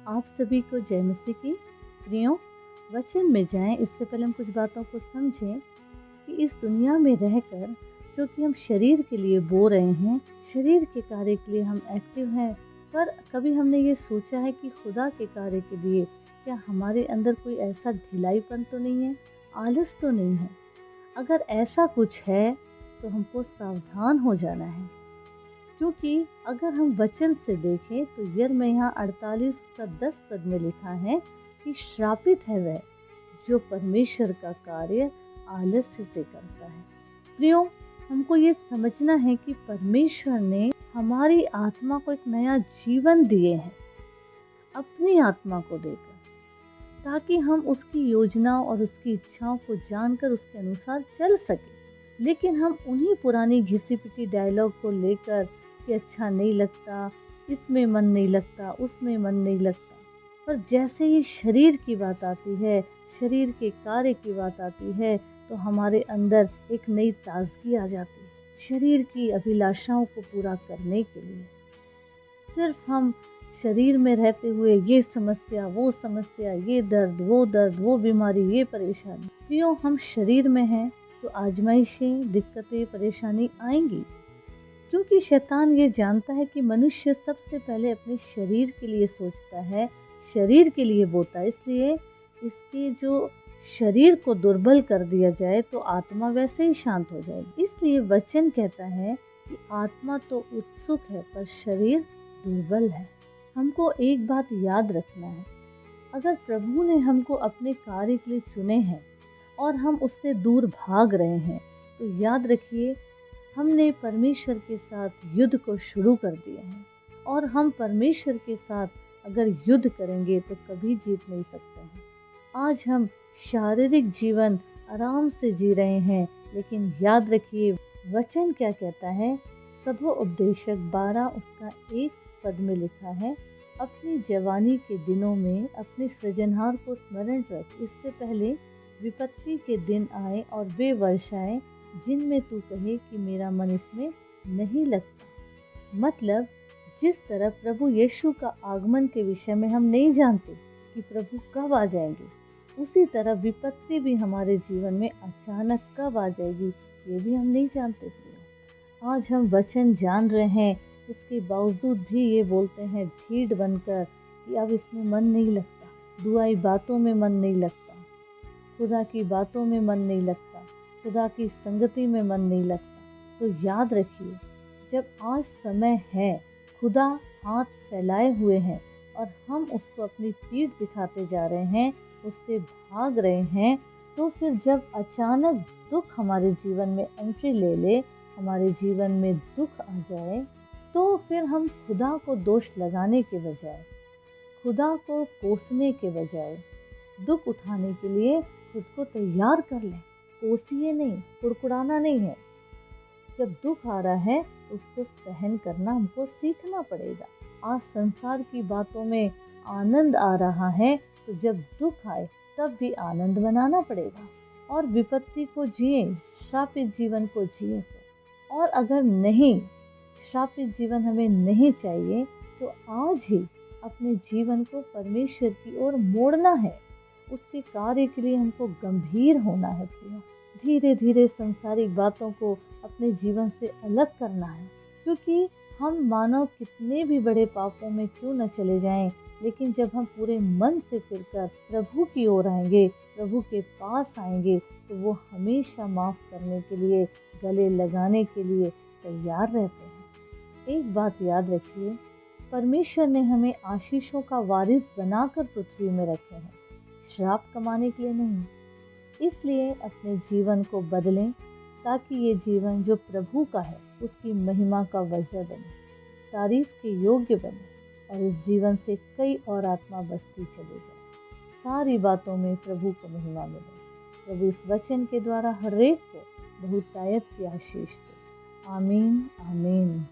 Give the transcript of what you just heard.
आप सभी को जय मसीह की। प्रियो, वचन में जाएं इससे पहले हम कुछ बातों को समझें कि इस दुनिया में रहकर जो कि हम शरीर के लिए बो रहे हैं, शरीर के कार्य के लिए हम एक्टिव हैं, पर कभी हमने ये सोचा है कि खुदा के कार्य के लिए क्या हमारे अंदर कोई ऐसा ढिलाईपन तो नहीं है, आलस तो नहीं है? अगर ऐसा कुछ है तो हमको सावधान हो जाना है, क्योंकि अगर हम वचन से देखें तो यिर्मयाह 48 उसका 10 पद में लिखा है कि श्रापित है वह जो परमेश्वर का कार्य आलस्य से करता है। प्रियो, हमको ये समझना है कि परमेश्वर ने हमारी आत्मा को एक नया जीवन दिए हैं, अपनी आत्मा को देकर, ताकि हम उसकी योजनाओं और उसकी इच्छाओं को जानकर उसके अनुसार चल सके। लेकिन हम उन्हीं पुरानी घिसी पिटी डायलॉग को लेकर कि अच्छा नहीं लगता, इसमें मन नहीं लगता, उसमें मन नहीं लगता, पर जैसे ही शरीर की बात आती है, शरीर के कार्य की बात आती है, तो हमारे अंदर एक नई ताजगी आ जाती है शरीर की अभिलाषाओं को पूरा करने के लिए। सिर्फ हम शरीर में रहते हुए ये समस्या, ये दर्द, वो बीमारी, ये परेशानी, क्यों हम शरीर में हैं तो आजमाइशें, दिक्कतें, परेशानी आएंगी, क्योंकि शैतान ये जानता है कि मनुष्य सबसे पहले अपने शरीर के लिए सोचता है, शरीर के लिए बोता है। इसलिए इसके जो शरीर को दुर्बल कर दिया जाए तो आत्मा वैसे ही शांत हो जाएगी। इसलिए वचन कहता है कि आत्मा तो उत्सुक है पर शरीर दुर्बल है। हमको एक बात याद रखना है, अगर प्रभु ने हमको अपने कार्य के लिए चुने हैं और हम उससे दूर भाग रहे हैं, तो याद रखिए हमने परमेश्वर के साथ युद्ध को शुरू कर दिया है, और हम परमेश्वर के साथ अगर युद्ध करेंगे तो कभी जीत नहीं सकते हैं। आज हम शारीरिक जीवन आराम से जी रहे हैं, लेकिन याद रखिए वचन क्या कहता है। सभोपदेशक 12 उसका 1 पद में लिखा है, अपनी जवानी के दिनों में अपने सृजनहार को स्मरण रख, इससे पहले विपत्ति के दिन आए और वे वर्ष आए जिनमें तू कहे कि मेरा मन इसमें नहीं लगता। मतलब जिस तरह प्रभु यीशु का आगमन के विषय में हम नहीं जानते कि प्रभु कब आ जाएंगे, उसी तरह विपत्ति भी हमारे जीवन में अचानक कब आ जाएगी ये भी हम नहीं जानते थे। आज हम वचन जान रहे हैं, उसके बावजूद भी ये बोलते हैं ढीठ बनकर कि अब इसमें मन नहीं लगता, दुआई बातों में मन नहीं लगता, खुदा की बातों में मन नहीं लगता, खुदा की संगति में मन नहीं लगता। तो याद रखिए, जब आज समय है, खुदा हाथ फैलाए हुए हैं और हम उसको अपनी पीठ दिखाते जा रहे हैं, उससे भाग रहे हैं, तो फिर जब अचानक दुख हमारे जीवन में एंट्री ले ले, हमारे जीवन में दुख आ जाए, तो फिर हम खुदा को दोष लगाने के बजाय, खुदा को कोसने के बजाय, दुख उठाने के लिए खुद को तैयार कर लें। कोसिए नहीं, कुड़कुड़ाना नहीं है। जब दुख आ रहा है तो उसको सहन करना हमको सीखना पड़ेगा। आज संसार की बातों में आनंद आ रहा है, तो जब दुख आए तब भी आनंद बनाना पड़ेगा और विपत्ति को जिए, श्रापित जीवन को जिए। और अगर नहीं, श्रापित जीवन हमें नहीं चाहिए, तो आज ही अपने जीवन को परमेश्वर की ओर मोड़ना है। उसके कार्य के लिए हमको गंभीर होना है प्रियो। धीरे धीरे संसारिक बातों को अपने जीवन से अलग करना है, क्योंकि हम मानव कितने भी बड़े पापों में क्यों न चले जाएं, लेकिन जब हम पूरे मन से फिरकर प्रभु की ओर आएंगे, प्रभु के पास आएंगे, तो वो हमेशा माफ़ करने के लिए, गले लगाने के लिए तैयार रहते हैं। एक बात याद रखिए, परमेश्वर ने हमें आशीषों का वारिस बनाकर पृथ्वी में रखे हैं, श्राप कमाने के लिए नहीं। इसलिए अपने जीवन को बदलें, ताकि ये जीवन जो प्रभु का है उसकी महिमा का वजह बने, तारीफ के योग्य बने, और इस जीवन से कई और आत्मा बसती चली जाए। सारी बातों में प्रभु को महिमा मिले। प्रभु इस वचन के द्वारा हर एक को बहुतायत की आशीष दे। आमीन, आमीन।